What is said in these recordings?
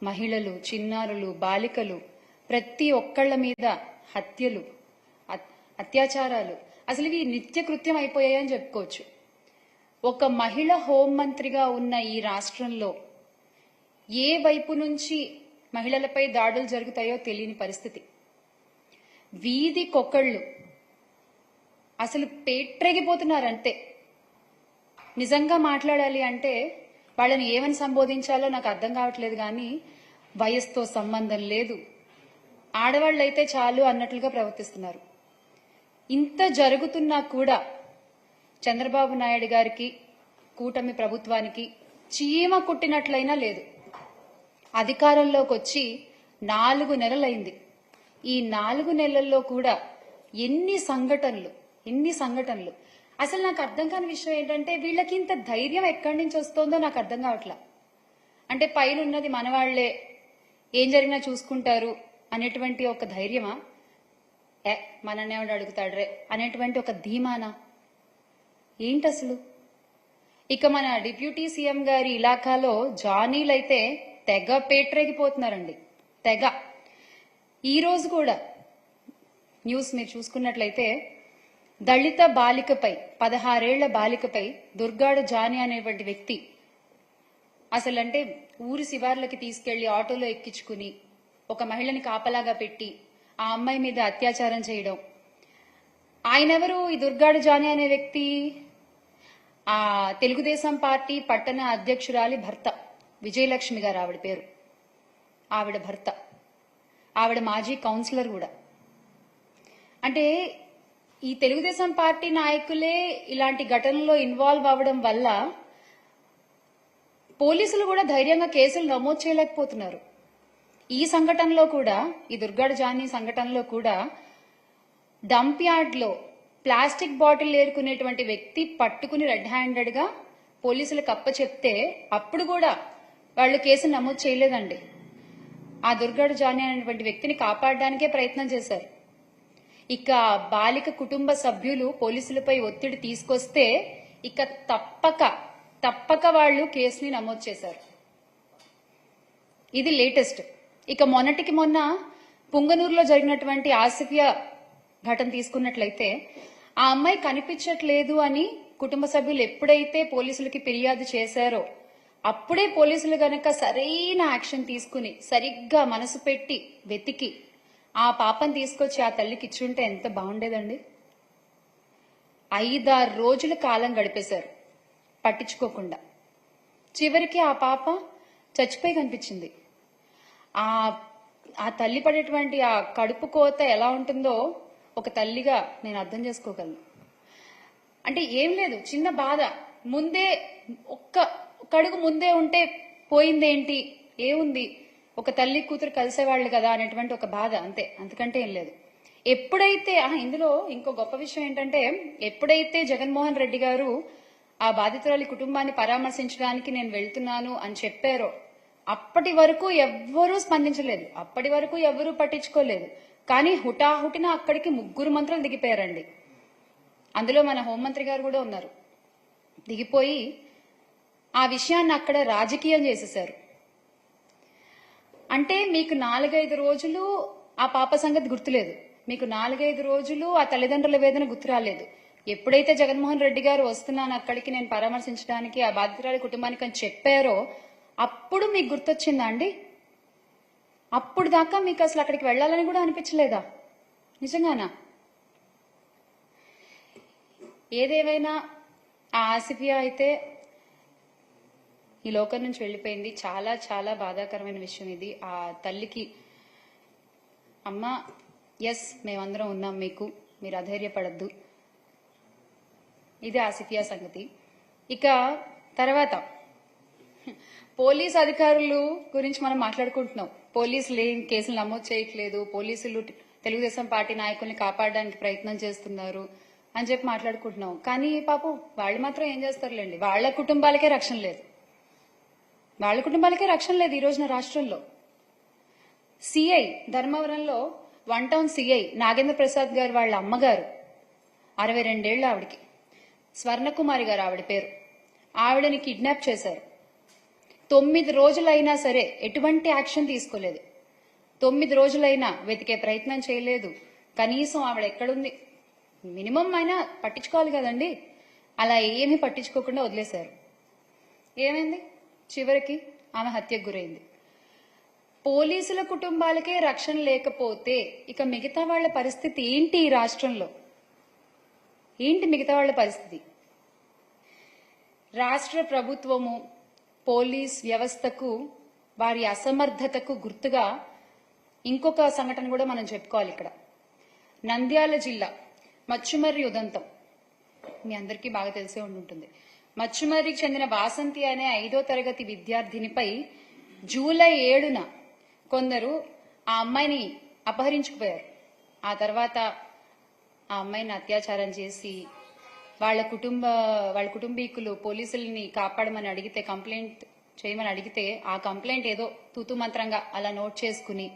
మహిళలు, చిన్నారులు, బాలికలు ప్రతి ఒక్కళ్ళ మీద హత్యలు, అత్యాచారాలు అసలు ఇవి నిత్య కృత్యం అయిపోయాయని చెప్పుకోవచ్చు. ఒక మహిళ హోంమంత్రిగా ఉన్న ఈ రాష్ట్రంలో ఏ వైపు నుంచి మహిళలపై దాడులు జరుగుతాయో తెలియని పరిస్థితి. వీధికొకళ్ళు అసలు పేట్రెగిపోతున్నారంతే. నిజంగా మాట్లాడాలి అంటే వాళ్ళని ఏమని సంబోధించాలో నాకు అర్థం కావట్లేదు. కానీ వయసుతో సంబంధం లేదు, ఆడవాళ్ళైతే చాలు అన్నట్లుగా ప్రవర్తిస్తున్నారు. ఇంత జరుగుతున్నా కూడా చంద్రబాబు నాయుడు గారికి, కూటమి ప్రభుత్వానికి చీమ కుట్టినట్లయినా లేదు. అధికారంలోకి వచ్చి 4 నెలలైంది. ఈ 4 నెలల్లో కూడా ఎన్ని సంఘటనలు. అసలు నాకు అర్థం కాని విషయం ఏంటంటే వీళ్ళకి ఇంత ధైర్యం ఎక్కడి నుంచి వస్తుందో నాకు అర్థం కావట్లా. అంటే పైన ఉన్నది మనవాళ్లే, ఏం జరిగినా చూసుకుంటారు అనేటువంటి ఒక ధైర్యమా, మనన్నేవాడు అడుగుతాడ్రే అనేటువంటి ఒక ధీమానా ఏంటి అసలు? ఇక మన డిప్యూటీ సీఎం గారి ఇలాకాలో జానీలైతే తెగ పేట్రేగిపోతున్నారండి, తెగ. ఈ రోజు కూడా న్యూస్ మీరు చూసుకున్నట్లయితే దళిత బాలికపై, 16 ఏళ్ల బాలికపై దుర్గాడ జానీ అనేటువంటి వ్యక్తి అసలంటే ఊరి శివార్లకి తీసుకెళ్లి ఆటోలో ఎక్కించుకుని ఒక మహిళని కాపలాగా పెట్టి ఆ అమ్మాయి మీద అత్యాచారం చేయడం. ఆయనెవరు? ఈ దుర్గాడ జానీ అనే వ్యక్తి ఆ తెలుగుదేశం పార్టీ పట్టణ అధ్యక్షురాలి భర్త, విజయలక్ష్మి గారు ఆవిడ పేరు. ఆవిడ భర్త, ఆవిడ మాజీ కౌన్సిలర్ కూడా. అంటే ఈ తెలుగుదేశం పార్టీ నాయకులే ఇలాంటి ఘటనలో ఇన్వాల్వ్ అవ్వడం వల్ల పోలీసులు కూడా ధైర్యంగా కేసులు నమోదు చేయలేకపోతున్నారు. ఈ సంఘటనలో కూడా, ఈ దుర్గాడ జానీ సంఘటనలో కూడా డంప్ యార్డ్ లో ప్లాస్టిక్ బాటిల్ ఏరుకునేటువంటి వ్యక్తి పట్టుకుని రెడ్ హ్యాండెడ్ గా పోలీసులకు అప్పచెప్తే అప్పుడు కూడా వాళ్ళు కేసు నమోదు చేయలేదండి. ఆ దుర్గాడ జానీ అనేటువంటి వ్యక్తిని కాపాడడానికే ప్రయత్నం చేశారు. ఇక బాలిక కుటుంబ సభ్యులు పోలీసులపై ఒత్తిడి తీసుకొస్తే ఇక తప్పక వాళ్ళు కేసుని నమోదు చేశారు. ఇది లేటెస్ట్. ఇక మొన్నటికి మొన్న పుంగనూరులో జరిగినటువంటి ఆసిఫియా ఘటన తీసుకున్నట్లయితే ఆ అమ్మాయి కనిపించట్లేదు అని కుటుంబ సభ్యులు ఎప్పుడైతే పోలీసులకి ఫిర్యాదు చేశారో అప్పుడే పోలీసులు గనక సరైన యాక్షన్ తీసుకుని సరిగ్గా మనసు పెట్టి వెతికి ఆ పాపను తీసుకొచ్చి ఆ తల్లికి ఇచ్చుంటే ఎంత బాగుండేదండి. 5-6 రోజుల కాలం గడిపేశారు పట్టించుకోకుండా. చివరికి ఆ పాప చచ్చిపోయి కనిపించింది. ఆ తల్లి పడేటువంటి ఆ కడుపు కోత ఎలా ఉంటుందో ఒక తల్లిగా నేను అర్థం చేసుకోగలను. అంటే ఏం లేదు, చిన్న బాధ, ముందే ఒక్క కడుగు ముందే ఉంటే పోయిందేంటి, ఏముంది, ఒక తల్లి కూతురు కలిసేవాళ్ళు కదా అనేటువంటి ఒక బాధ, అంతే, అంతకంటే ఏం లేదు. ఎప్పుడైతే ఇందులో ఇంకో గొప్ప విషయం ఏంటంటే ఎప్పుడైతే జగన్మోహన్ రెడ్డి గారు ఆ బాధితురాలి కుటుంబాన్ని పరామర్శించడానికి నేను వెళ్తున్నాను అని చెప్పారో అప్పటి వరకు ఎవ్వరూ స్పందించలేదు, అప్పటి వరకు ఎవ్వరూ పట్టించుకోలేదు. కానీ హుటాహుటిన అక్కడికి 3 మంత్రులు దిగిపోయారండి. అందులో మన హోంమంత్రి గారు కూడా ఉన్నారు. దిగిపోయి ఆ విషయాన్ని అక్కడ రాజకీయం చేసేశారు. అంటే మీకు 4-5 రోజులు ఆ పాప సంగతి గుర్తులేదు, మీకు 4-5 రోజులు ఆ తల్లిదండ్రుల వేదన గుర్తు రాలేదు. ఎప్పుడైతే జగన్మోహన్ రెడ్డి గారు వస్తున్నాను అక్కడికి నేను పరామర్శించడానికి ఆ బాధితురాలి కుటుంబానికి అని చెప్పారో అప్పుడు మీకు గుర్తొచ్చిందా అండి? అప్పుడు దాకా మీకు అసలు అక్కడికి వెళ్లాలని కూడా అనిపించలేదా? నిజంగానా? ఏదేమైనా ఆ ఆసిఫియా అయితే ఈ లోకం నుంచి వెళ్లిపోయింది. చాలా చాలా బాధాకరమైన విషయం ఇది. ఆ తల్లికి అమ్మ ఎస్ మేమందరం ఉన్నాం మీకు, మీరు అధైర్యపడద్దు. ఇది ఆసిఫియా సంగతి. ఇక తర్వాత పోలీస్ అధికారులు గురించి మనం మాట్లాడుకుంటున్నాం. పోలీసులు ఏం కేసులు నమోదు చేయట్లేదు, పోలీసులు తెలుగుదేశం పార్టీ నాయకుల్ని కాపాడడానికి ప్రయత్నం చేస్తున్నారు అని చెప్పి మాట్లాడుకుంటున్నాం. కానీ పాపం వాళ్ళు మాత్రం ఏం చేస్తారులేండి, వాళ్ళ కుటుంబాలకే రక్షణ లేదు, వాళ్ళ కుటుంబాలకే రక్షణ లేదు ఈ రోజున రాష్ట్రంలో. సిఐ ధర్మవరంలో 1 టౌన్ సిఐ నాగేంద్ర ప్రసాద్ గారు వాళ్ళ అమ్మగారు, 62 ఏళ్ల ఆవిడికి, స్వర్ణకుమారి గారు ఆవిడ పేరు, ఆవిడని కిడ్నాప్ చేశారు. 9 రోజులైనా సరే ఎటువంటి యాక్షన్ తీసుకోలేదు. 9 రోజులైనా వెతికే ప్రయత్నం చేయలేదు. కనీసం ఆవిడ ఎక్కడుంది మినిమం అయినా పట్టించుకోవాలి కదండి. అలా ఏమీ పట్టించుకోకుండా వదిలేశారు. ఏమైంది? చివరికి ఆమె హత్యకు గురైంది. పోలీసుల కుటుంబాలకే రక్షణ లేకపోతే ఇక మిగతా వాళ్ళ పరిస్థితి ఏంటి? ఈ రాష్ట్రంలో ఏంటి మిగతా వాళ్ళ పరిస్థితి? రాష్ట్ర ప్రభుత్వము పోలీస్ వ్యవస్థకు వారి అసమర్థతకు గుర్తుగా ఇంకొక సంఘటన కూడా మనం చెప్పుకోవాలి. ఇక్కడ నంద్యాల జిల్లా మచ్చుమర్రి ఉదంతం మీ అందరికీ బాగా తెలిసే ఉంటుంది. మచ్చుమర్రికి చెందిన వాసంతి అనే 5వ తరగతి విద్యార్థినిపై జూలై 7న కొందరు ఆ అమ్మాయిని అపహరించుకుపోయారు. ఆ తర్వాత ఆ అమ్మాయిని అత్యాచారం చేసి వాళ్ళ కుటుంబీకులు పోలీసుల్ని కాపాడమని అడిగితే, కంప్లైంట్ చేయమని అడిగితే, ఆ కంప్లైంట్ ఏదో తూతు మంత్రంగా అలా నోట్ చేసుకుని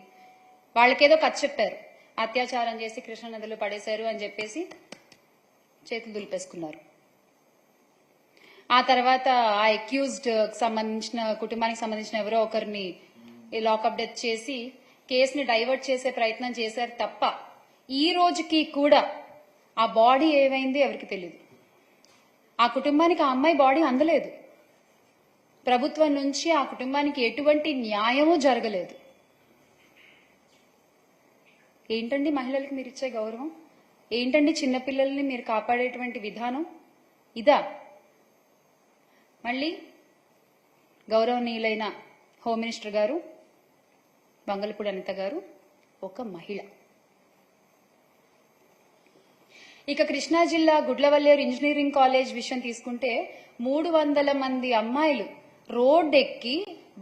వాళ్ళకేదో కథ చెప్పారు. అత్యాచారం చేసి కృష్ణానదిలో పడేశారు అని చెప్పేసి చేతులు దులిపేసుకున్నారు. ఆ తర్వాత ఆ అక్యూజ్డ్ సంబంధించిన కుటుంబానికి సంబంధించిన ఎవరో ఒకరిని లాకప్ డెత్ చేసి కేసుని డైవర్ట్ చేసే ప్రయత్నం చేశారు తప్ప ఈ రోజుకి కూడా ఆ బాడీ ఏమైంది ఎవరికి తెలియదు. ఆ కుటుంబానికి ఆ అమ్మాయి బాడీ అందలేదు. ప్రభుత్వం నుంచి ఆ కుటుంబానికి ఎటువంటి న్యాయమూ జరగలేదు. ఏంటండి మహిళలకు మీరు ఇచ్చే గౌరవం? ఏంటండి చిన్నపిల్లల్ని మీరు కాపాడేటువంటి విధానం? ఇదా? మళ్ళీ గౌరవనీయులైన హోమ్ మినిస్టర్ గారు బంగళపూడి అనిత గారు ఒక మహిళ. ఇక కృష్ణా జిల్లా గుడ్లవల్లేరు ఇంజనీరింగ్ కాలేజ్ విషయం తీసుకుంటే 300 మంది అమ్మాయిలు రోడ్డెక్కి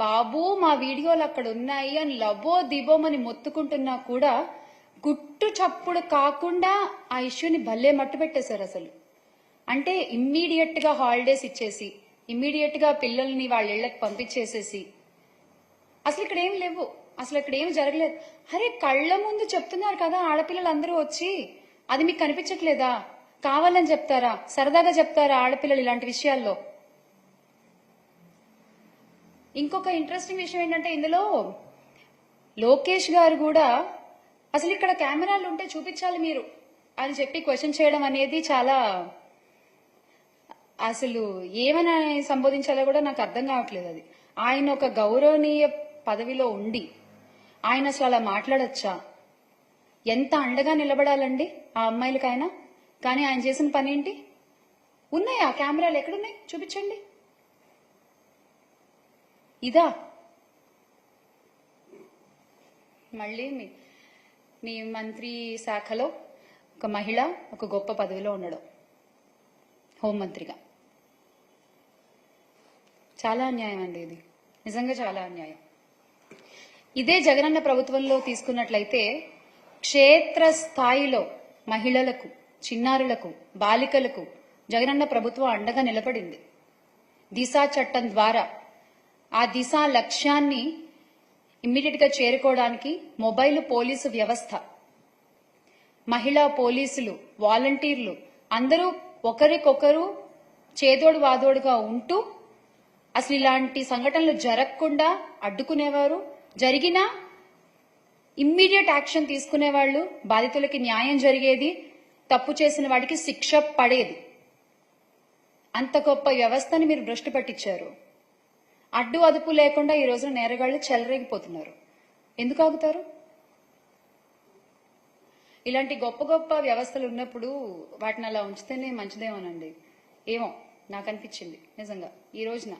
బాబు మా వీడియోలు అక్కడ ఉన్నాయి అని లబో దిబోమని మొత్తుకుంటున్నా కూడా గుట్టు చప్పుడు కాకుండా ఆ ఇష్యూని భలే మట్టు పెట్టేశారు. అసలు అంటే ఇమ్మీడియట్ గా హాలిడేస్ ఇచ్చేసి, ఇమ్మీడియట్ గా పిల్లల్ని వాళ్ళ ఇళ్లకు పంపించేసేసి, అసలు ఇక్కడ ఏం లేవు, అసలు ఇక్కడ ఏం జరగలేదు. అరే కళ్ళ ముందు చెప్తున్నారు కదా ఆడపిల్లలందరూ వచ్చి, అది మీకు కనిపించట్లేదా? కావాలని చెప్తారా? సరదాగా చెప్తారా ఆడపిల్లలు ఇలాంటి విషయాల్లో? ఇంకొక ఇంట్రెస్టింగ్ విషయం ఏంటంటే ఇందులో లోకేష్ గారు కూడా అసలు ఇక్కడ కెమెరాలు ఉంటే చూపించాలి మీరు అని చెప్పి క్వశ్చన్ చేయడం అనేది చాలా, అసలు ఏమని సంబోధించాలో కూడా నాకు అర్థం కావట్లేదు. అది ఆయన ఒక గౌరవనీయ పదవిలో ఉండి ఆయన అసలు అలా మాట్లాడచ్చా? ఎంత అండగా నిలబడాలండి ఆ అమ్మాయిలకైనా. కానీ ఆయన చేసిన పని ఏంటి? ఉన్నాయా కెమెరాలు? ఎక్కడున్నాయి? చూపించండి. ఇదా? మళ్ళీ మీ మంత్రి శాఖలో ఒక మహిళ ఒక గొప్ప పదవిలో ఉండడం, హోంమంత్రిగా. చాలా అన్యాయం అండి ఇది, నిజంగా చాలా అన్యాయం. ఇదే జగనన్న ప్రభుత్వంలో తీసుకున్నట్లయితే క్షేత్ర స్థాయిలో మహిళలకు, చిన్నారులకు, బాలికలకు జగనన్న ప్రభుత్వం అండగా నిలబడింది. దిశా చట్టం ద్వారా ఆ దిశా లక్ష్యాన్ని ఇమ్మీడియట్ గా చేరుకోవడానికి మొబైల్ పోలీసు వ్యవస్థ, మహిళా పోలీసులు, వాలంటీర్లు అందరూ ఒకరికొకరు చేదోడు వాదోడుగా ఉంటూ అసలు ఇలాంటి సంఘటనలు జరగకుండా అడ్డుకునేవారు. జరిగినా ఇమ్మీడియట్ యాక్షన్ తీసుకునేవాళ్లు. బాధితులకి న్యాయం జరిగేది, తప్పు చేసిన వాడికి శిక్ష పడేది. అంత గొప్ప వ్యవస్థని మీరు భ్రష్టు పట్టించారు. అడ్డు అదుపు లేకుండా ఈ రోజున నేరగాళ్లు చెలరేగిపోతున్నారు. ఎందుకు ఆగుతారు? ఇలాంటి గొప్ప గొప్ప వ్యవస్థలు ఉన్నప్పుడు వాటిని అలా ఉంచితేనే మంచిదేమోనండి. ఏమో నాకు అనిపించింది నిజంగా ఈ రోజున.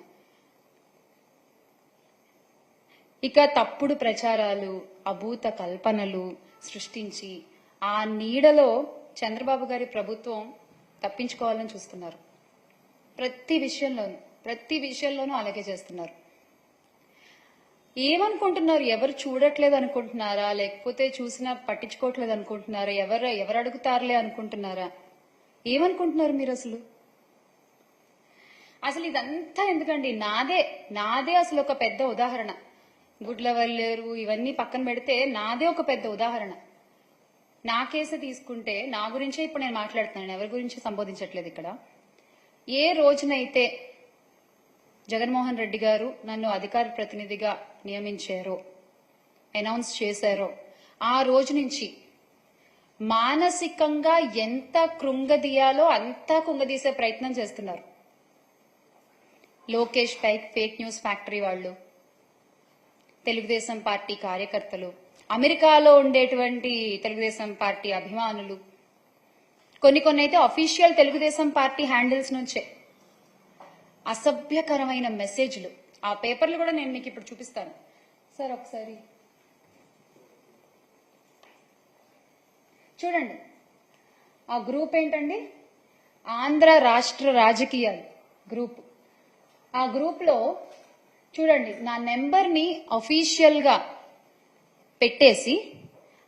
ఇక తప్పుడు ప్రచారాలు, అభూత కల్పనలు సృష్టించి ఆ నీడలో చంద్రబాబు గారి ప్రభుత్వం తప్పించుకోవాలని చూస్తున్నారు. ప్రతి విషయంలోనూ అలాగే చేస్తున్నారు. ఏమనుకుంటున్నారు? ఎవరు చూడట్లేదు అనుకుంటున్నారా? లేకపోతే చూసినా పట్టించుకోవట్లేదు అనుకుంటున్నారా? ఎవరు అడుగుతారులే అనుకుంటున్నారా? ఏమనుకుంటున్నారు మీరు? అసలు ఇదంతా ఎందుకండి? నాదే అసలు ఒక పెద్ద ఉదాహరణ. గుడ్లవల్లేరు ఇవన్నీ పక్కన పెడితే నాదే ఒక పెద్ద ఉదాహరణ. నా కేసు తీసుకుంటే నా గురించే ఇప్పుడు నేను మాట్లాడుతున్నాను, ఎవరి గురించి సంబోధించట్లేదు ఇక్కడ. ఏ రోజునైతే జగన్మోహన్ రెడ్డి గారు నన్ను అధికార ప్రతినిధిగా నియమించారో, అనౌన్స్ చేశారో ఆ రోజు నుంచి మానసికంగా ఎంత కృంగదీయాలో అంతా కుంగదీసే ప్రయత్నం చేస్తున్నారు. లోకేష్ ఫేక్ న్యూస్ ఫ్యాక్టరీ వాళ్ళు, తెలుగుదేశం పార్టీ కార్యకర్తలు, అమెరికాలో ఉండేటువంటి తెలుగుదేశం పార్టీ అభిమానులు, కొన్ని అయితే అఫీషియల్ తెలుగుదేశం పార్టీ హ్యాండిల్స్ నుంచే అసభ్యకరమైన మెసేజ్లు. ఆ పేపర్లు కూడా నేను మీకు ఇప్పుడు చూపిస్తాను సార్, ఒకసారి చూడండి. ఆ గ్రూప్ ఏంటండి? ఆంధ్ర రాష్ట్ర రాజకీయాలు గ్రూప్. ఆ గ్రూప్ లో చూడండి, నా నెంబర్ని అఫీషియల్ గా పెట్టేసి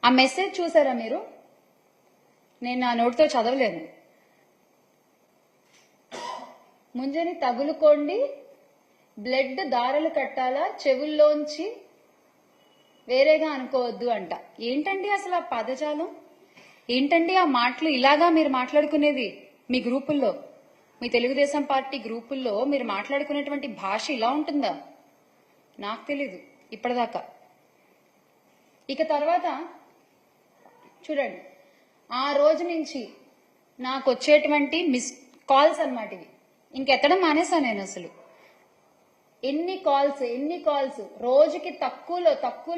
ఆ మెసేజ్ చూసారా మీరు? నేను నా నోటితో చదవలేను. ముంజని తగులుకోండి, బ్లడ్ దారలు కట్టాలా, చెవుల్లోంచి వేరేగా అనుకోవద్దు అంట. ఏంటండి అసలు ఆ పదజాలం? ఏంటండి ఆ మాటలు? ఇలాగా మీరు మాట్లాడుకునేది మీ గ్రూపుల్లో, మీ తెలుగుదేశం పార్టీ గ్రూపుల్లో మీరు మాట్లాడుకునేటువంటి భాష ఇలా ఉంటుందా? నాకు తెలీదు ఇప్పటిదాకా. ఇక తర్వాత చూడండి, ఆ రోజు నుంచి నాకు వచ్చేటువంటి మిస్ కాల్స్ అన్నమాట ఇవి. ఇంకెత్తడం మానేసా నేను అసలు. ఎన్ని కాల్స్ రోజుకి తక్కువలో తక్కువ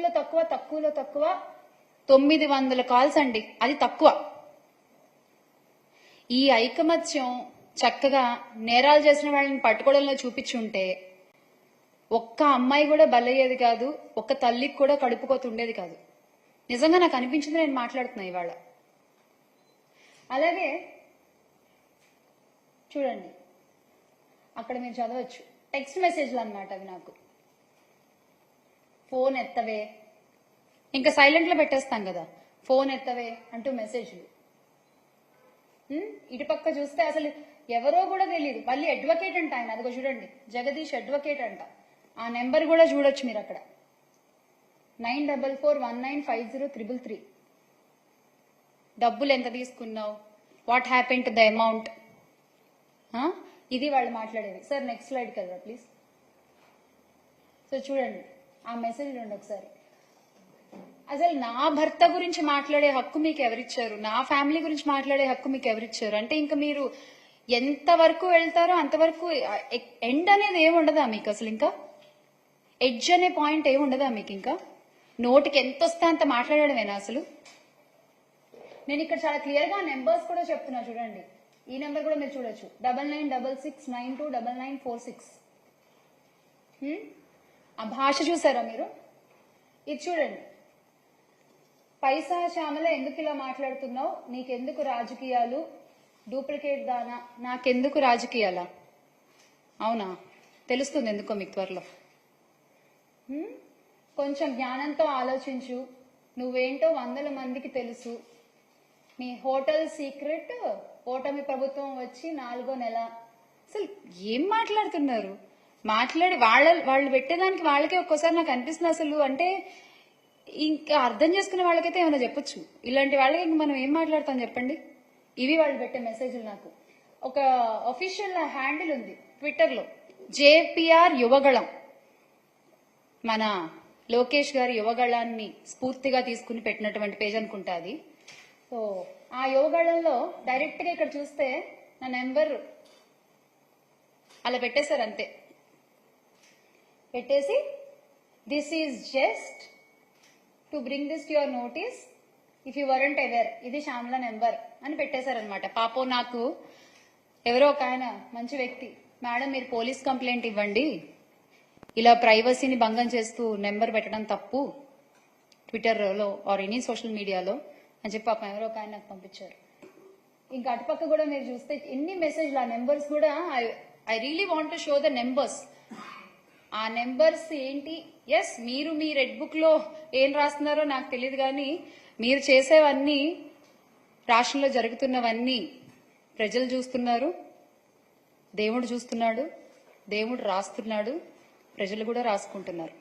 900 కాల్స్ అండి. అది తక్కువ. ఈ ఐకమత్యం చక్కగా నేరాలు చేసిన వాళ్ళని పట్టుకోవడంలో చూపించుంటే ఒక్క అమ్మాయి కూడా బలయ్యేది కాదు, ఒక్క తల్లికి కూడా కడుపుకోతుండేది కాదు. నిజంగా నాకు అనిపించింది, నేను మాట్లాడుతున్నా ఇవాళ. అలాగే చూడండి, అక్కడ మీరు చదవచ్చు టెక్స్ట్ మెసేజ్లు అన్నమాట అవి. నాకు ఫోన్ ఎత్తవే, ఇంకా సైలెంట్ లో పెట్టేస్తాం కదా, ఫోన్ ఎత్తవే అంటూ మెసేజ్లు. ఇటుపక్క చూస్తే అసలు ఎవరో కూడా తెలియదు. మళ్ళీ అడ్వకేట్ అంట ఆయన, అదిగో చూడండి, జగదీష్ అడ్వకేట్ అంట. ఆ నెంబర్ కూడా చూడొచ్చు మీరు అక్కడ, 9441950333. డబ్బులు ఎంత తీసుకున్నావు, what happen to the amount, ఇది వాళ్ళు మాట్లాడేది. సార్ నెక్స్ట్ స్లైడ్ కదా ప్లీజ్. సో చూడండి ఆ మెసేజ్ చూడండి ఒకసారి. అసలు నా భర్త గురించి మాట్లాడే హక్కు మీకు ఎవరిచ్చారు? నా ఫ్యామిలీ గురించి మాట్లాడే హక్కు మీకు ఎవరిచ్చారు? అంటే ఇంకా మీరు ఎంత వరకు వెళ్తారో అంతవరకు, ఎండ్ అనేది ఏమి ఉండదా మీకు అసలు? ఇంకా ఎడ్జ్ అనే పాయింట్ ఏమి ఉండదా మీకు? ఇంకా నోటికి ఎంత వస్తే అంత మాట్లాడడమేనా అసలు? నేను ఇక్కడ చాలా క్లియర్ గా నెంబర్స్ కూడా చెప్తున్నా చూడండి. ఈ నెంబర్ కూడా మీరు చూడొచ్చు, 9966929946. ఆ భాష చూసారా మీరు? ఇది చూడండి, పైసా శ్యామల ఎందుకు ఇలా మాట్లాడుతున్నావు, నీకెందుకు రాజకీయాలు, డూప్లికేట్ దానా, నాకెందుకు రాజకీయాలా? అవునా, తెలుస్తుంది ఎందుకో మీకు త్వరలో. కొంచెం జ్ఞానంతో ఆలోచించు, నువ్వేంటో 100 మందికి తెలుసు. నీ హోటల్ సీక్రెట్, ఓటమి ప్రభుత్వం వచ్చి 4వ నెల. అసలు ఏం మాట్లాడుతున్నారు? వాళ్ళు పెట్టేదానికి వాళ్ళకే ఒక్కోసారి నాకు అనిపిస్తుంది అసలు. అంటే ఇంకా అర్థం చేసుకునే వాళ్ళకైతే ఏమైనా చెప్పొచ్చు, ఇలాంటి వాళ్ళకి ఇంక మనం ఏం మాట్లాడతాం చెప్పండి? ఇవి వాళ్ళు పెట్టే మెసేజ్లు. నాకు ఒక అఫీషియల్ హ్యాండిల్ ఉంది ట్విట్టర్ లో, జేపీఆర్ యువగళం. మన లోకేష్ గారి యువగళాన్ని స్ఫూర్తిగా తీసుకుని పెట్టినటువంటి పేజ్ అనుకుంటా అది. సో ఆ యువగళంలో డైరెక్ట్ గా ఇక్కడ చూస్తే నా నెంబర్ అలా పెట్టేశారు అంతే. పెట్టేసి this is just to bring this to your notice if you weren't aware, ఇది శ్యామల నెంబర్ అని పెట్టేశారనమాట. పాపం నాకు ఎవరో ఒక ఆయన మంచి వ్యక్తి, మేడం మీరు పోలీస్ కంప్లైంట్ ఇవ్వండి, ఇలా ప్రైవసీని భంగం చేస్తూ నెంబర్ పెట్టడం తప్పు ట్విట్టర్లో ఆర్ ఎనీ సోషల్ మీడియాలో అని చెప్పి పాపం ఎవరో ఒక ఆయన నాకు పంపించారు. ఇంకా అటుపక్క కూడా మీరు చూస్తే ఎన్ని మెసేజ్లు, ఆ నెంబర్స్ కూడా I really want to show the numbers. ఆ నెంబర్స్ ఏంటి? ఎస్, మీరు మీ రెడ్ బుక్ లో ఏం రాస్తున్నారో నాకు తెలియదు, కానీ మీరు చేసేవన్నీ, రాష్ట్రంలో జరుగుతున్నవన్నీ ప్రజలు చూస్తున్నారు, దేవుడు చూస్తున్నాడు, దేవుడు రాస్తున్నాడు, ప్రజలు కూడా రాసుకుంటున్నారు.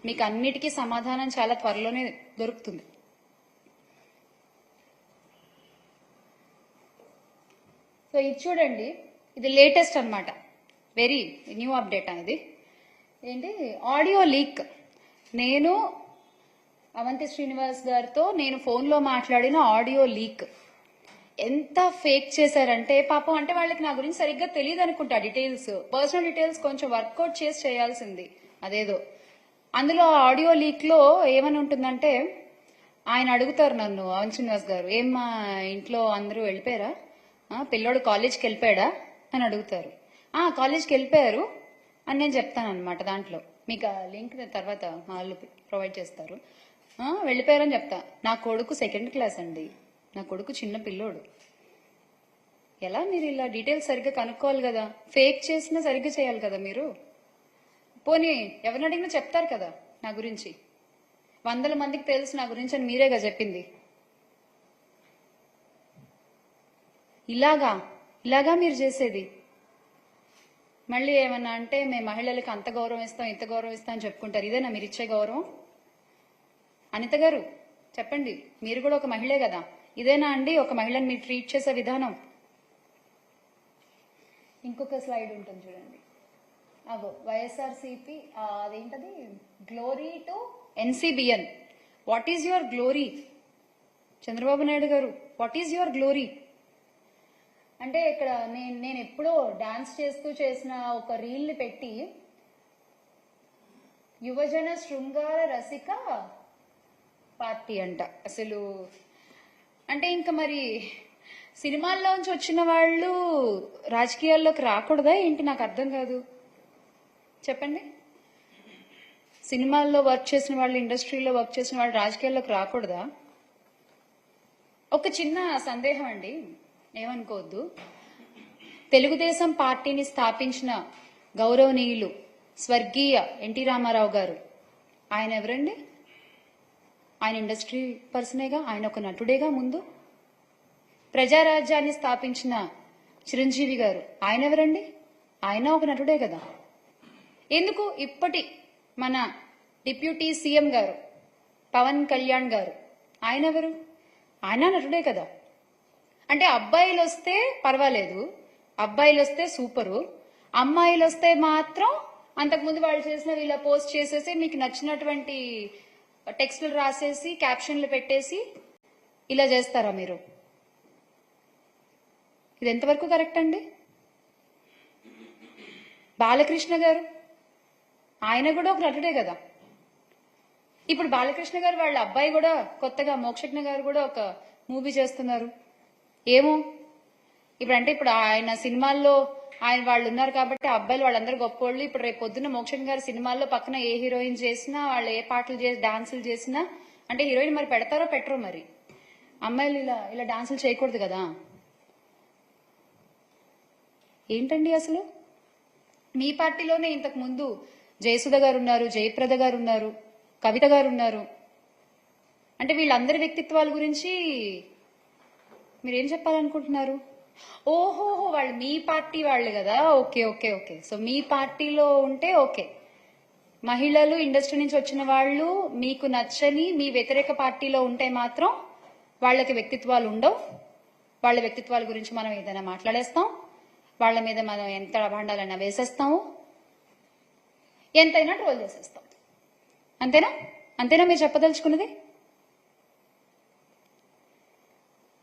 మీకు అన్నిటికీ సమాధానం చాలా త్వరలోనే దొరుకుతుంది. సో ఇది చూడండి, ఇది లేటెస్ట్ అన్నమాట. వెరీ న్యూ అప్డేట్ అనేది ఏంటి, ఆడియో లీక్. నేను అవంతి శ్రీనివాస్ గారితో నేను ఫోన్లో మాట్లాడిన ఆడియో లీక్ ఎంత ఫేక్ చేశారంటే పాపం, అంటే వాళ్ళకి నా గురించి సరిగ్గా తెలియదు అనుకుంటా. డీటెయిల్స్, పర్సనల్ డీటెయిల్స్ కొంచెం వర్కౌట్ చేసి చేయాల్సింది అదేదో. అందులో ఆడియో లీక్ లో ఏమని ఉంటుందంటే, ఆయన అడుగుతారు నన్ను, అవంతి శ్రీనివాస్ గారు, ఏం మా ఇంట్లో అందరూ వెళ్ళిపోయారా, పిల్లోడు కాలేజ్కి వెళ్ళిపోయాడా అని అడుగుతారు. కాలేజ్కి వెళ్ళిపోయారు అని నేను చెప్తాను అనమాట. దాంట్లో మీకు ఆ లింక్ తర్వాత వాళ్ళు ప్రొవైడ్ చేస్తారు. వెళ్ళిపోయారని చెప్తా. నా కొడుకు 2nd క్లాస్ అండి, నా కొడుకు చిన్న పిల్లోడు. ఎలా మీరు ఇలా డీటెయిల్స్ సరిగ్గా కనుక్కోవాలి కదా, ఫేక్ చేసినా సరిగ్గా చేయాలి కదా మీరు. పోనీ ఎవరిని అడిగినా చెప్తారు కదా నా గురించి, 100 మందికి తెలుసు నా గురించి అని మీరేగా చెప్పింది. ఇలాగా మీరు చేసేది. మళ్ళీ ఏమన్నా అంటే మేము మహిళలకు అంత గౌరవం ఇస్తాం, ఇంత గౌరవం ఇస్తాం అని చెప్పుకుంటారు. ఇదేనా మీరు ఇచ్చే గౌరవం? అనిత గారు చెప్పండి, మీరు కూడా ఒక మహిళే కదా, ఇదేనా అండి ఒక మహిళని మీరు ట్రీట్ చేసే విధానం? ఇంకొక స్లైడ్ ఉంటుంది చూడండి, అగో వైఎస్ఆర్సీపీ అదేంటది, glory to ఎన్సీబిఎన్. What is your glory? Chandrababu Naidu గారు, వాట్ ఈజ్ యువర్ గ్లోరీ? అంటే ఇక్కడ నేను ఎప్పుడో డాన్స్ చేస్తూ చేసిన ఒక రీల్ ని పెట్టి యువజన శృంగార రసిక పార్టీ అంట. అసలు అంటే ఇంకా మరి సినిమాల్లోంచి వచ్చిన వాళ్ళు రాజకీయాల్లోకి రాకూడదా ఏంటి? నాకు అర్థం కాదు, చెప్పండి. సినిమాల్లో వర్క్ చేసిన వాళ్ళు, ఇండస్ట్రీలో వర్క్ చేసిన వాళ్ళు రాజకీయాల్లోకి రాకూడదా? ఒక చిన్న సందేహం అండి, ఏమనుకోవద్దు. తెలుగుదేశం పార్టీని స్థాపించిన గౌరవనీయులు స్వర్గీయ ఎన్టీ రామారావు గారు, ఆయన ఎవరండి? ఆయన ఇండస్ట్రీ పర్సనేగా, ఆయన ఒక నటుడేగా. ముందు ప్రజారాజ్యాన్ని స్థాపించిన చిరంజీవి గారు, ఆయన ఎవరండి? ఆయన ఒక నటుడే కదా. ఎందుకు ఇప్పటి మన డిప్యూటీ సీఎం గారు పవన్ కళ్యాణ్ గారు, ఆయన ఎవరు? ఆయన నటుడే కదా. అంటే అబ్బాయిలు వస్తే పర్వాలేదు, అబ్బాయిలు వస్తే సూపరు, అమ్మాయిలు వస్తే మాత్రం అంతకుముందు వాళ్ళు చేసిన ఇలా పోస్ట్ చేసేసి మీకు నచ్చినటువంటి టెక్స్టులు రాసేసి క్యాప్షన్లు పెట్టేసి ఇలా చేస్తారా మీరు? ఇది ఎంతవరకు కరెక్ట్ అండి? బాలకృష్ణ గారు, ఆయన కూడా ఒక నటుడే కదా. ఇప్పుడు బాలకృష్ణ గారు వాళ్ళ అబ్బాయి కూడా కొత్తగా మోక్షజ్ఞ గారు కూడా ఒక మూవీ చేస్తున్నారు. ఏమో ఇప్పుడు అంటే ఇప్పుడు ఆయన సినిమాల్లో ఆయన వాళ్ళు ఉన్నారు కాబట్టి అబ్బాయిలు వాళ్ళందరూ గొప్పోళ్ళు. ఇప్పుడు రేపు పొద్దున్న మోక్షజ్ఞ గారి సినిమాల్లో పక్కన ఏ హీరోయిన్ చేసినా, వాళ్ళు ఏ పాటలు చేసి డాన్సులు చేసినా అంటే హీరోయిన్ మరి పెడతారో పెట్టరో. మరి అమ్మాయిలు ఇలా డాన్సులు చేయకూడదు కదా. ఏంటండి అసలు? మీ పార్టీలోనే ఇంతకు ముందు జయసుధ గారు ఉన్నారు, జయప్రద గారు ఉన్నారు, కవిత గారు ఉన్నారు. అంటే వీళ్ళందరి వ్యక్తిత్వాల గురించి మీరేం చెప్పాలనుకుంటున్నారు? ఓహో, వాళ్ళు మీ పార్టీ వాళ్ళు కదా. Okay okay okay. సో మీ పార్టీలో ఉంటే ఓకే. మహిళలు ఇండస్ట్రీ నుంచి వచ్చిన వాళ్ళు మీకు నచ్చని మీ వ్యతిరేక పార్టీలో ఉంటే మాత్రం వాళ్ళకి వ్యక్తిత్వాలు ఉండవు. వాళ్ళ వ్యక్తిత్వాల గురించి మనం ఏదైనా మాట్లాడేస్తాం, వాళ్ళ మీద మనం ఎంత అభాండాలైనా వేసేస్తాము, ఎంతైనా ట్రోల్ చేసేస్తాం. అంతేనా? అంతేనా మీరు చెప్పదలుచుకున్నది?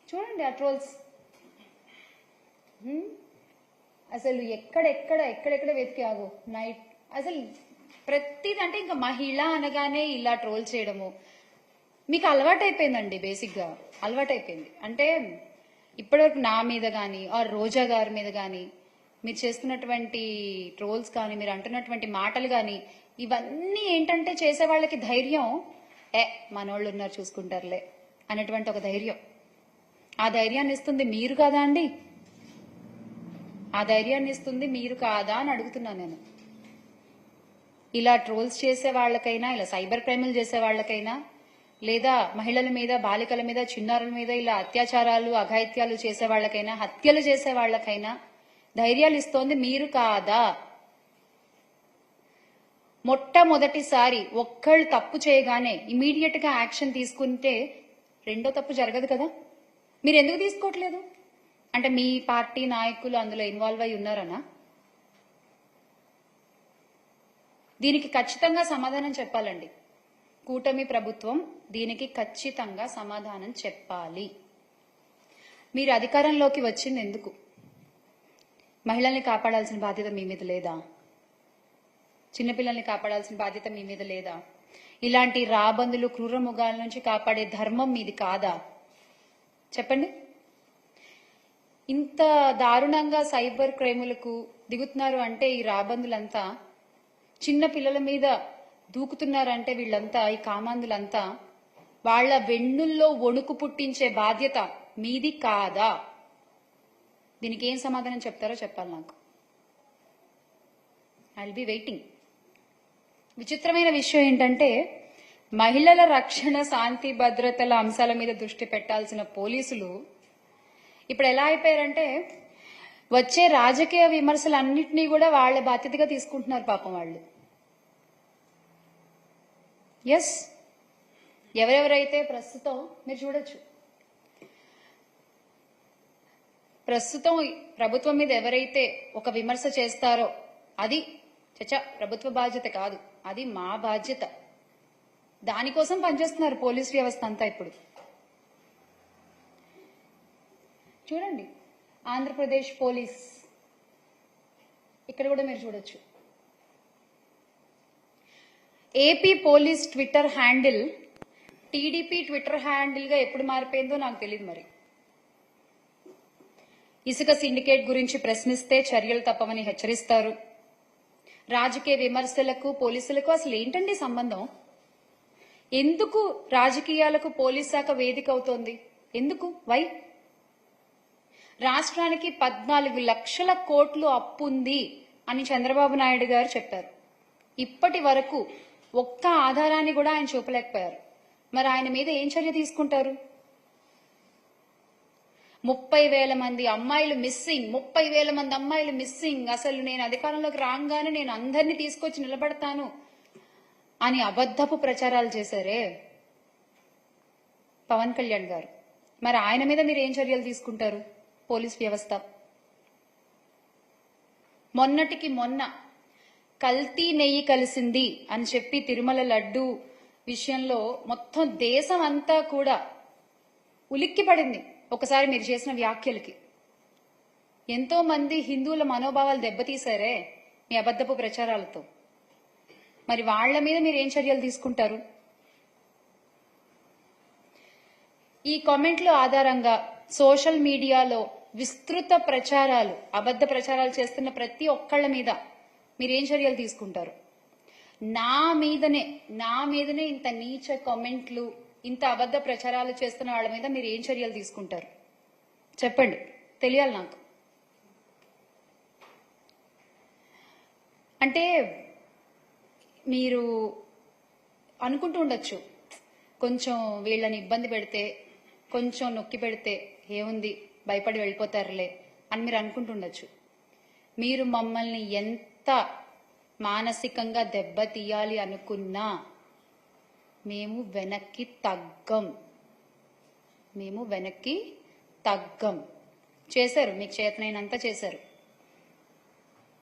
చూడండి ఆ ట్రోల్స్ అసలు ఎక్కడెక్కడ వెతికావు నైట్. అసలు ప్రతిది అంటే ఇంకా మహిళ అనగానే ఇలా ట్రోల్ చేయడము మీకు అలవాటైపోయిందండి. బేసిక్గా అలవాటైపోయింది. అంటే ఇప్పటివరకు నా మీద కానీ ఆర్ రోజా గారి మీద కానీ మీరు చేస్తున్నటువంటి ట్రోల్స్ కానీ, మీరు అంటున్నటువంటి మాటలు కానీ, ఇవన్నీ ఏంటంటే చేసే వాళ్ళకి ధైర్యం, మనోళ్ళు ఉన్నారు చూసుకుంటారులే అనేటువంటి ఒక ధైర్యం. ఆ ధైర్యాన్ని ఇస్తుంది మీరు కాదా అండి? ఆ ధైర్యాన్ని ఇస్తుంది మీరు కాదా అని అడుగుతున్నా నేను. ఇలా ట్రోల్స్ చేసే వాళ్ళకైనా, ఇలా సైబర్ క్రైమ్లు చేసే వాళ్ళకైనా, లేదా మహిళల మీద, బాలికల మీద, చిన్నారుల మీద ఇలా అత్యాచారాలు, అఘాయిత్యాలు చేసే వాళ్ళకైనా, హత్యలు చేసే వాళ్ళకైనా ధైర్యాలు ఇస్తోంది మీరు కాదా? మొట్టమొదటిసారి ఒక్కళ్ళు తప్పు చేయగానే ఇమీడియట్ గా యాక్షన్ తీసుకుంటే రెండో తప్పు జరగదు కదా. మీరు ఎందుకు తీసుకోవట్లేదు? అంటే మీ పార్టీ నాయకులు అందులో ఇన్వాల్వ్ అయి ఉన్నారనా? దీనికి ఖచ్చితంగా సమాధానం చెప్పాలండి. కూటమి ప్రభుత్వం దీనికి ఖచ్చితంగా సమాధానం చెప్పాలి. మీరు అధికారంలోకి వచ్చింది ఎందుకు? మహిళల్ని కాపాడాల్సిన బాధ్యత మీ మీద లేదా? చిన్నపిల్లల్ని కాపాడాల్సిన బాధ్యత మీ మీద లేదా? ఇలాంటి రాబందులు క్రూరముగాల నుంచి కాపాడే ధర్మం మీది కాదా? చెప్పండి. ఇంత దారుణంగా సైబర్ క్రైములకు దిగుతున్నారు అంటే ఈ రాబందులంతా, చిన్న పిల్లల మీద దూకుతున్నారంటే వీళ్ళంతా, ఈ కామాందులంతా వాళ్ల వెన్నుల్లో వణుకు పుట్టించే బాధ్యత మీది కాదా? దీనికి ఏం సమాధానం చెప్తారో చెప్పాలి నాకు. I will be waiting. విచిత్రమైన విషయం ఏంటంటే, మహిళల రక్షణ, శాంతి భద్రతల అంశాల మీద దృష్టి పెట్టాల్సిన పోలీసులు ఇప్పుడు ఎలా అయిపోయారంటే, వచ్చే రాజకీయ విమర్శలన్నింటినీ కూడా వాళ్ల బాధ్యతగా తీసుకుంటున్నారు పాపం వాళ్ళు. ఎస్, ఎవరెవరైతే ప్రస్తుతం మీరు చూడొచ్చు, ప్రస్తుతం ప్రభుత్వం మీద ఎవరైతే ఒక విమర్శ చేస్తారో అది ప్రభుత్వ బాధ్యత కాదు, అది మా బాధ్యత. దానికోసం పనిచేస్తున్నారు పోలీస్ వ్యవస్థ అంతా. ఇప్పుడు చూడండి, ఆంధ్రప్రదేశ్ పోలీస్ ఇక్కడ కూడా మీరు చూడొచ్చు. AP police Twitter handle TDP Twitter handle గా ఎప్పుడు మారిపోయిందో నాకు తెలియదు. మరి ఇసుక సిండికేట్ గురించి ప్రశ్నిస్తే చర్యలు తప్పవని హెచ్చరిస్తారు. రాజకీయ విమర్శలకు పోలీసులకు అసలు ఏంటండి సంబంధం? ఎందుకు రాజకీయాలకు పోలీస్ శాఖ వేదిక అవుతోంది? ఎందుకు? వై? రాష్ట్రానికి 14 లక్షల కోట్లు అప్పు ఉంది అని చంద్రబాబు నాయుడు గారు చెప్పారు. ఇప్పటి వరకు ఒక్క ఆధారాన్ని కూడా ఆయన చూపలేకపోయారు. మరి ఆయన మీద ఏం చర్య తీసుకుంటారు? 30,000 మంది అమ్మాయిలు మిస్సింగ్, 30,000 మంది అమ్మాయిలు మిస్సింగ్. అసలు నేను అధికారంలోకి రాగానే నేను అందరినీ తీసుకొచ్చి నిలబడతాను అని అబద్ధపు ప్రచారాలు చేశారే పవన్ కళ్యాణ్ గారు. మరి ఆయన మీద మీరు ఏం చర్యలు తీసుకుంటారు? పోలీస్ వ్యవస్థ మొన్నటికి మొన్న కల్తీ నెయ్యి కలిసింది అని చెప్పి తిరుమల లడ్డు విషయంలో మొత్తం దేశం అంతా కూడా ఉలిక్కి పడింది ఒకసారి మీరు చేసిన వ్యాఖ్యలకి. ఎంతో మంది హిందువుల మనోభావాలు దెబ్బతీశారే మీ అబద్ధపు ప్రచారాలతో. మరి వాళ్ల మీద మీరు ఏం చర్యలు తీసుకుంటారు? ఈ కామెంట్ల ఆధారంగా సోషల్ మీడియాలో విస్తృత ప్రచారాలు, అబద్ధ ప్రచారాలు చేస్తున్న ప్రతి ఒక్కళ్ళ మీద మీరేం చర్యలు తీసుకుంటారు? నా మీదనే ఇంత నీచ కామెంట్లు, ఇంత అబద్ధ ప్రచారాలు చేస్తున్న వాళ్ళ మీద మీరు ఏం చర్యలు తీసుకుంటారు? చెప్పండి, తెలియాలి నాకు. అంటే మీరు అనుకుంటూ ఉండొచ్చు, కొంచెం వీళ్ళని ఇబ్బంది పెడితే, కొంచెం నొక్కి పెడితే ఏముంది, భయపడి వెళ్ళిపోతారులే అని మీరు అనుకుంటుండొచ్చు. మీరు మమ్మల్ని ఎంత మానసికంగా దెబ్బతీయాలి అనుకున్నా మేము వెనక్కి తగ్గం. చేశారు, మీకు చేతనైనంత చేశారు.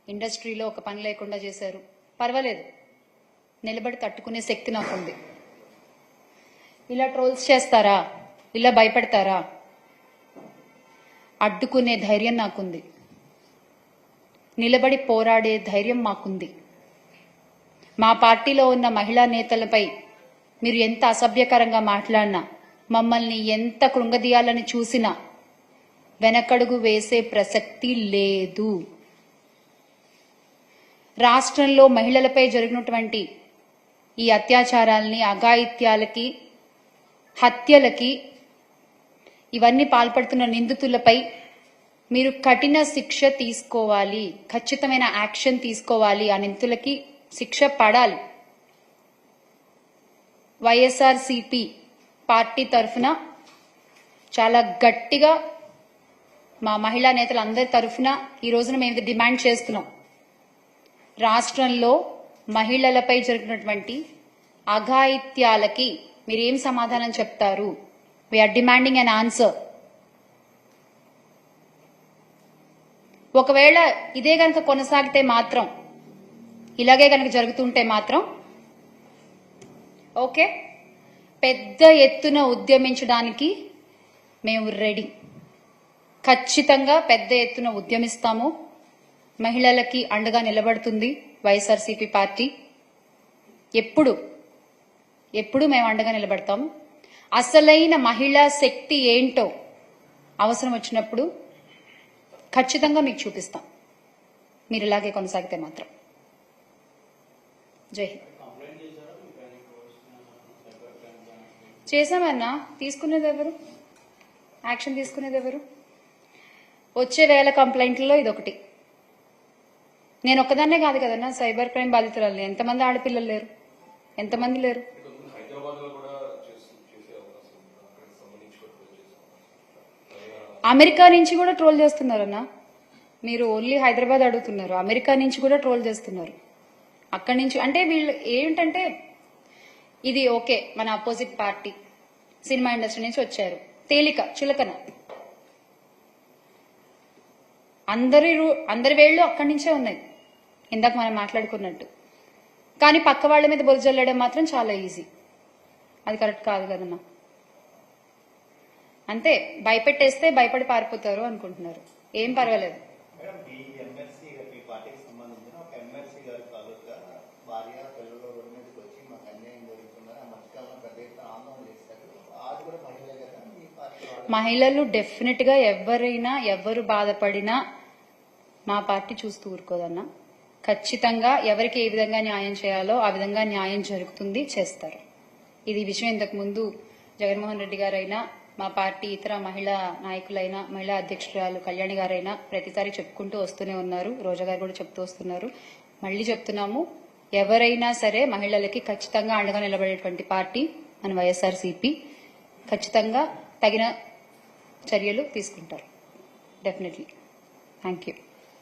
ఇండస్ట్రీలో ఒక పని లేకుండా చేశారు, పర్వాలేదు, నిలబడి తట్టుకునే శక్తి నాకుంది. ఇలా ట్రోల్స్ చేస్తారా, ఇలా భయపెడతారా, అడ్డుకునే ధైర్యం నాకుంది. నిలబడి పోరాడే ధైర్యం మాకుంది. మా పార్టీలో ఉన్న మహిళా నేతలపై మీరు ఎంత అసభ్యకరంగా మాట్లాడినా, మమ్మల్ని ఎంత కృంగదీయాలని చూసినా వెనకడుగు వేసే ప్రసక్తి లేదు. రాష్ట్రంలో మహిళలపై జరిగినటువంటి ఈ అత్యాచారాల్ని, అఘాయిత్యాలకి, హత్యలకి, ఇవన్నీ పాల్పడుతున్న నిందితులపై మీరు కఠిన శిక్ష తీసుకోవాలి, ఖచ్చితమైన యాక్షన్ తీసుకోవాలి. ఆ నిందితులకి శిక్ష పడాలి. వైఎస్ఆర్సీపీ పార్టీ తరఫున చాలా గట్టిగా మా మహిళా నేతలందరి తరఫున ఈ రోజున మేము డిమాండ్ చేస్తున్నాం. రాష్ట్రంలో మహిళలపై జరిగినటువంటి అఘాయిత్యాలకి మీరేం సమాధానం చెప్తారు? We are demanding an answer. ఒకవేళ ఇదే గనక కొనసాగితే మాత్రం ఇలాగే కనుక జరుగుతుంటే మాత్రం ఓకే, పెద్ద ఎత్తున ఉద్యమించడానికి మేము రెడీ. ఖచ్చితంగా పెద్ద ఎత్తున ఉద్యమిస్తాము. మహిళలకి అండగా నిలబడుతుంది వైఎస్ఆర్సీపీ పార్టీ. ఎప్పుడు మేము అండగా నిలబడతాం. అసలైన మహిళా శక్తి ఏంటో అవసరం వచ్చినప్పుడు ఖచ్చితంగా మీకు చూపిస్తాం, మీరు ఇలాగే కొనసాగితే మాత్రం. జై హింద్. చేశామన్నా, తీసుకునేది ఎవరు, యాక్షన్ తీసుకునేది ఎవరు? వచ్చే 1000 కంప్లైంట్లలో ఇదొకటి. నేను ఒక్కదాన్నే కాదు కదన్నా సైబర్ క్రైమ్ బాధితురాలు. ఎంతమంది ఆడపిల్లలు లేరు, ఎంతమంది లేరు? అమెరికా నుంచి కూడా ట్రోల్ చేస్తున్నారన్నా. మీరు ఓన్లీ హైదరాబాద్ అడుగుతున్నారు, అమెరికా నుంచి కూడా ట్రోల్ చేస్తున్నారు. అక్కడి నుంచి అంటే వీళ్ళు ఏంటంటే, ఇది ఓకే మన అపోజిట్ పార్టీ సినిమా ఇండస్ట్రీ నుంచి వచ్చారు, తేలిక చులకన, అందరి వేళ్ళు అక్కడి నుంచే ఉన్నాయి ఇందాక మనం మాట్లాడుకున్నట్టు. కానీ పక్క వాళ్ళ మీద బొజ్జు జల్లడం మాత్రం చాలా ఈజీ. అది కరెక్ట్ కాదు కదన్నా. అంతే, భయపెట్టేస్తే భయపడి పారిపోతారు అనుకుంటున్నారు. ఏం పర్వాలేదు. మహిళలు డెఫినెట్ గా ఎవరు బాధపడినా మా పార్టీ చూస్తూ ఊరుకోదన్నా. ఖచ్చితంగా ఎవరికి ఏ విధంగా న్యాయం చేయాలో ఆ విధంగా న్యాయం జరుగుతుంది, చేస్తారు. ఇది విషయం ఇంతకు ముందు జగన్మోహన్ రెడ్డి గారైనా, మా పార్టీ ఇతర మహిళా నాయకులైనా, మహిళా అధ్యక్షురాలు కళ్యాణి గారైనా ప్రతిసారి చెప్పుకుంటూ వస్తూనే ఉన్నారు. రోజా గారు కూడా చెప్తూ వస్తున్నారు. మళ్లీ చెప్తున్నాము, ఎవరైనా సరే మహిళలకి ఖచ్చితంగా అండగా నిలబడేటువంటి పార్టీ మన వైఎస్ఆర్సీపీ. ఖచ్చితంగా తగిన చర్యలు తీసుకుంటారు. డెఫినెట్లీ. Thank you.